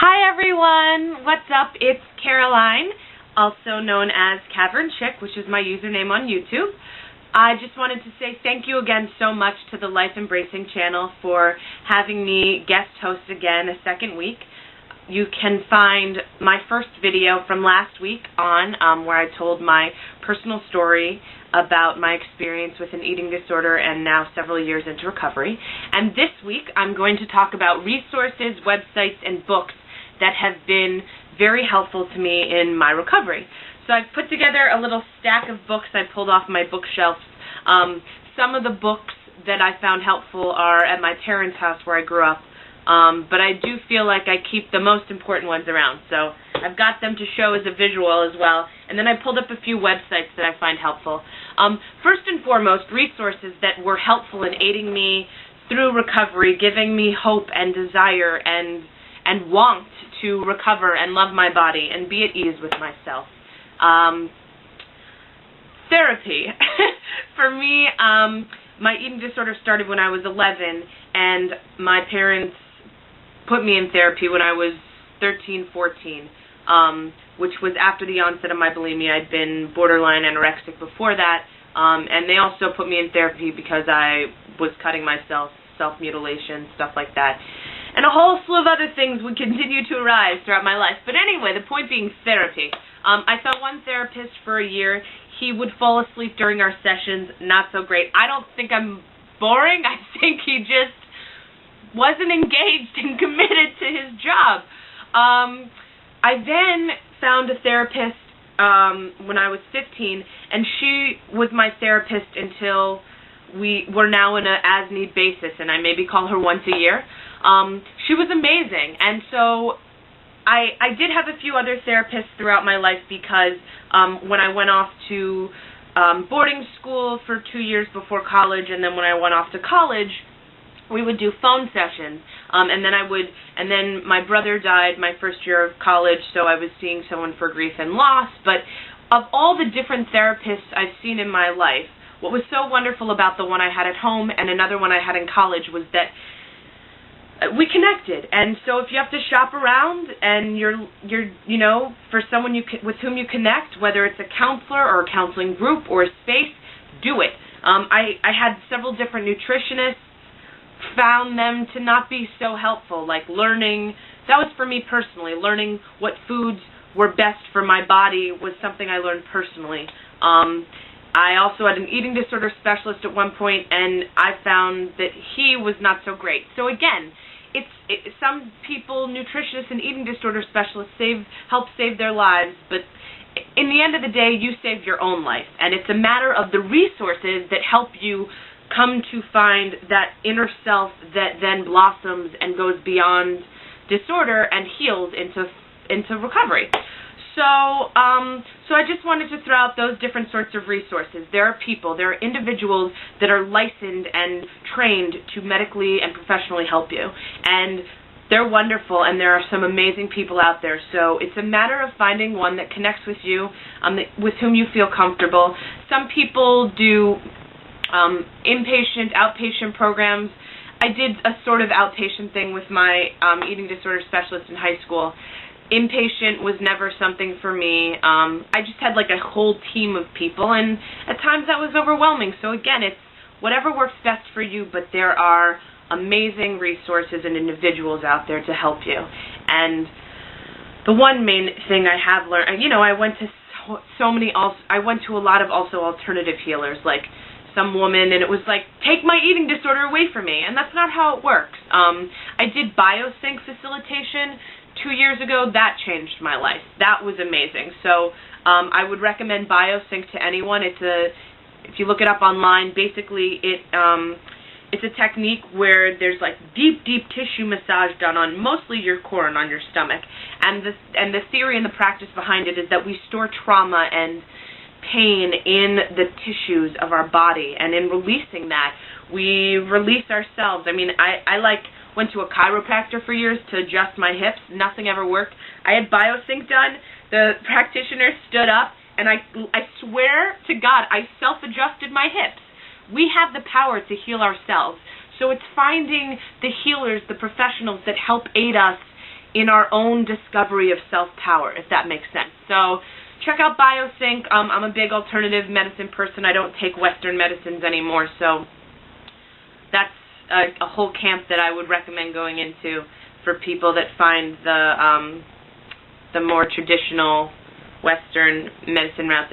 Hi everyone, what's up? It's Caroline, also known as Cavernchick, which is my username on YouTube. I just wanted to say thank you again so much to the Life Embracing channel for having me guest host again a second week. You can find my first video from last week on where I told my personal story about my experience with an eating disorder and now several years into recovery. And this week I'm going to talk about resources, websites, and books that have been very helpful to me in my recovery. So I've put together a little stack of books I pulled off my bookshelves. Some of the books that I found helpful are at my parents' house where I grew up, but I do feel like I keep the most important ones around. So I've got them to show as a visual as well, and then I pulled up a few websites that I find helpful. First and foremost, resources that were helpful in aiding me through recovery, giving me hope and desire and want to recover and love my body and be at ease with myself. Therapy. For me, my eating disorder started when I was 11, and my parents put me in therapy when I was 13, 14, which was after the onset of my bulimia. I'd been borderline anorexic before that, and they also put me in therapy because I was cutting myself, self-mutilation, stuff like that. And a whole slew of other things would continue to arise throughout my life. But anyway, the point being therapy. I saw one therapist for a year. He would fall asleep during our sessions. Not so great. I don't think I'm boring. I think he just wasn't engaged and committed to his job. I then found a therapist when I was 15, and she was my therapist until we were now in an as-need basis, and I maybe call her once a year. She was amazing, and so I did have a few other therapists throughout my life because when I went off to boarding school for 2 years before college, and then when I went off to college, we would do phone sessions, and then my brother died my first year of college, so I was seeing someone for grief and loss. But of all the different therapists I've seen in my life, what was so wonderful about the one I had at home and another one I had in college was that we connected. And so if you have to shop around and you're for someone with whom you connect, whether it's a counselor or a counseling group or a space, do it. I had several different nutritionists, found them to not be so helpful, like learning, that was for me personally, learning what foods were best for my body was something I learned personally. I also had an eating disorder specialist at one point, and I found that he was not so great. So again, some people, nutritionists and eating disorder specialists, help save their lives, but in the end of the day, you save your own life, and it's a matter of the resources that help you come to find that inner self that then blossoms and goes beyond disorder and heals into recovery. So I just wanted to throw out those different sorts of resources. There are people, there are individuals that are licensed and trained to medically and professionally help you. And they're wonderful, and there are some amazing people out there. So it's a matter of finding one that connects with you, with whom you feel comfortable. Some people do inpatient, outpatient programs. I did a sort of outpatient thing with my eating disorder specialist in high school. Inpatient was never something for me. I just had like a whole team of people, and at times that was overwhelming. So again, it's whatever works best for you, but there are amazing resources and individuals out there to help you. And the one main thing I have learned, I went to I went to a lot of also alternative healers, like some woman, and it was like, take my eating disorder away from me, and that's not how it works. I did biosync facilitation 2 years ago. That changed my life. That was amazing. So I would recommend biosync to anyone. If you look it up online, basically it's a technique where there's like deep tissue massage done on mostly your core and on your stomach. And the theory and the practice behind it is that we store trauma and pain in the tissues of our body, and in releasing that, we release ourselves. I mean, I went to a chiropractor for years to adjust my hips. Nothing ever worked. I had biosync done. The practitioner stood up, and I swear to God, I self-adjusted my hips. We have the power to heal ourselves. So it's finding the healers, the professionals that help aid us in our own discovery of self-power, if that makes sense. So check out BioSync. I'm a big alternative medicine person. I don't take Western medicines anymore, so that's a whole camp that I would recommend going into for people that find the more traditional Western medicine route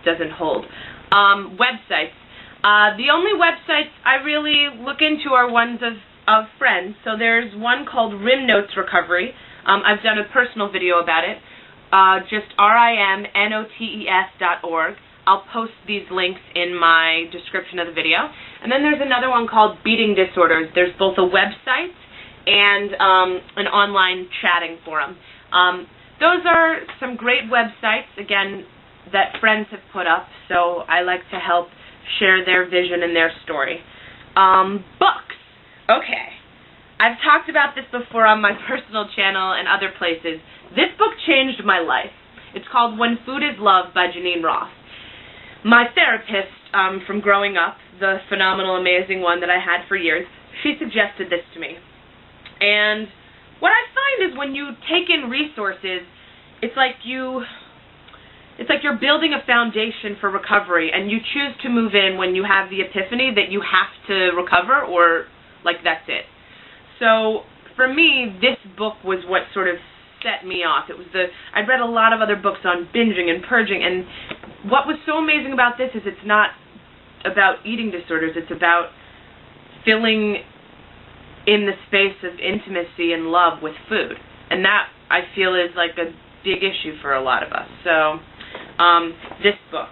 doesn't hold. Websites. The only websites I really look into are ones of friends. So there's one called Rim Notes Recovery. I've done a personal video about it. Just RIMNOTES.org. I'll post these links in my description of the video. And then there's another one called Beating Disorders. There's both a website and an online chatting forum. Those are some great websites, again, that friends have put up, so I like to help share their vision and their story. Books. Okay. I've talked about this before on my personal channel and other places. This book changed my life. It's called When Food is Love by Janine Ross. My therapist from growing up, the phenomenal, amazing one that I had for years, she suggested this to me. And what I find is when you take in resources, it's like you're building a foundation for recovery, and you choose to move in when you have the epiphany that you have to recover, or like that's it. So for me, this book was what sort of set me off. I'd read a lot of other books on binging and purging, and what was so amazing about this is it's not about eating disorders. It's about filling in the space of intimacy and love with food, and that I feel is like a big issue for a lot of us. So this book,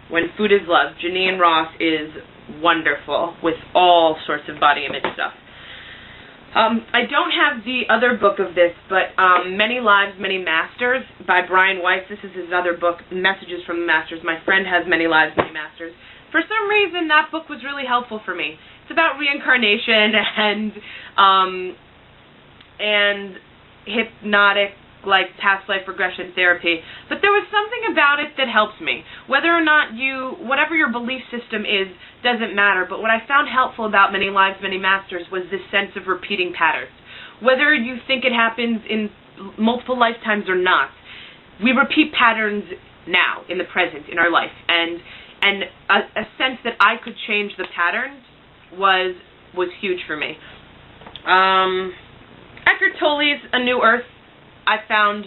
When Food is Love, Janine Ross, is wonderful with all sorts of body image stuff. I don't have the other book of this, but Many Lives, Many Masters by Brian Weiss. This is his other book, Messages from the Masters. My friend has Many Lives, Many Masters. For some reason, that book was really helpful for me. It's about reincarnation and hypnotic, like past life regression therapy, but there was something about it that helps me. Whether or not whatever your belief system is, doesn't matter, but what I found helpful about Many Lives, Many Masters was this sense of repeating patterns. Whether you think it happens in multiple lifetimes or not, we repeat patterns now, in the present, in our life, and a sense that I could change the patterns was huge for me. Eckhart Tolle's A New Earth I found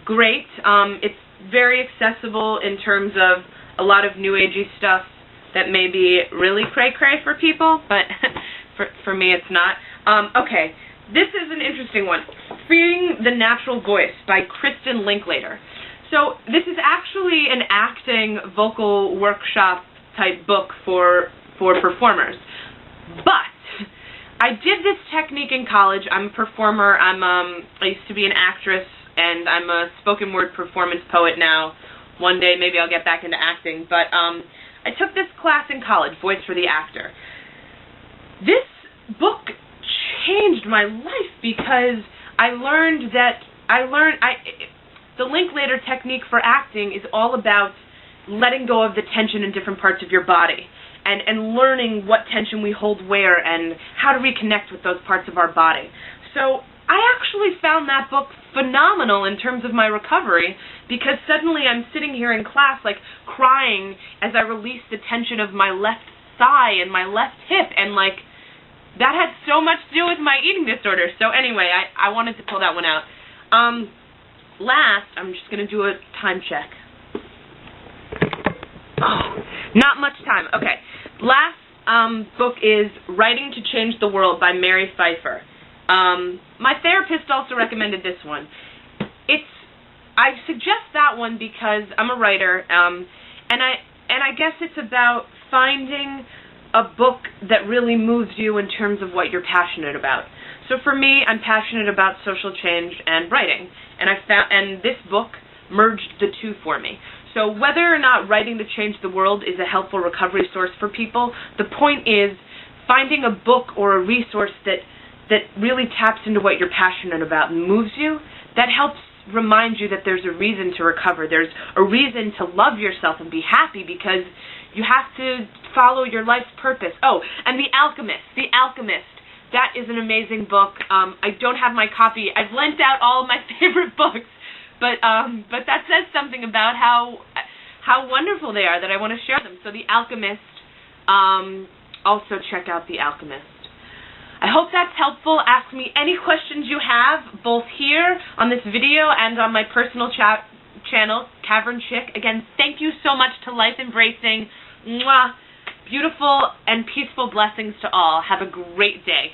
great. It's very accessible in terms of a lot of new agey stuff that may be really cray-cray for people, but for me it's not. Okay, this is an interesting one. Freeing the Natural Voice by Kristen Linklater. So this is actually an acting vocal workshop type book for performers. But I did this technique in college. I'm a performer. I used to be an actress, and I'm a spoken word performance poet now. One day maybe I'll get back into acting. But I took this class in college, Voice for the Actor. This book changed my life because I learned the Linklater technique for acting is all about letting go of the tension in different parts of your body. And learning what tension we hold where and how to reconnect with those parts of our body. So I actually found that book phenomenal in terms of my recovery, because suddenly I'm sitting here in class like crying as I release the tension of my left thigh and my left hip, and like that had so much to do with my eating disorder. So anyway, I wanted to pull that one out. Last, I'm just going to do a time check. Oh, not much time. Okay. Last book is Writing to Change the World by Mary Pfeiffer. My therapist also recommended this one. I suggest that one because I'm a writer, and I guess it's about finding a book that really moves you in terms of what you're passionate about. So for me, I'm passionate about social change and writing, and this book merged the two for me. So whether or not Writing to Change the World is a helpful recovery source for people, the point is finding a book or a resource that really taps into what you're passionate about and moves you, that helps remind you that there's a reason to recover. There's a reason to love yourself and be happy, because you have to follow your life's purpose. Oh, and The Alchemist. The Alchemist That is an amazing book. I don't have my copy. I've lent out all of my favorite books, but that says something about how wonderful they are that I want to share them. So The Alchemist, also check out The Alchemist. I hope that's helpful. Ask me any questions you have, both here on this video and on my personal channel, Cavernchick. Again, thank you so much to Life Embracing. Mwah. Beautiful and peaceful blessings to all. Have a great day.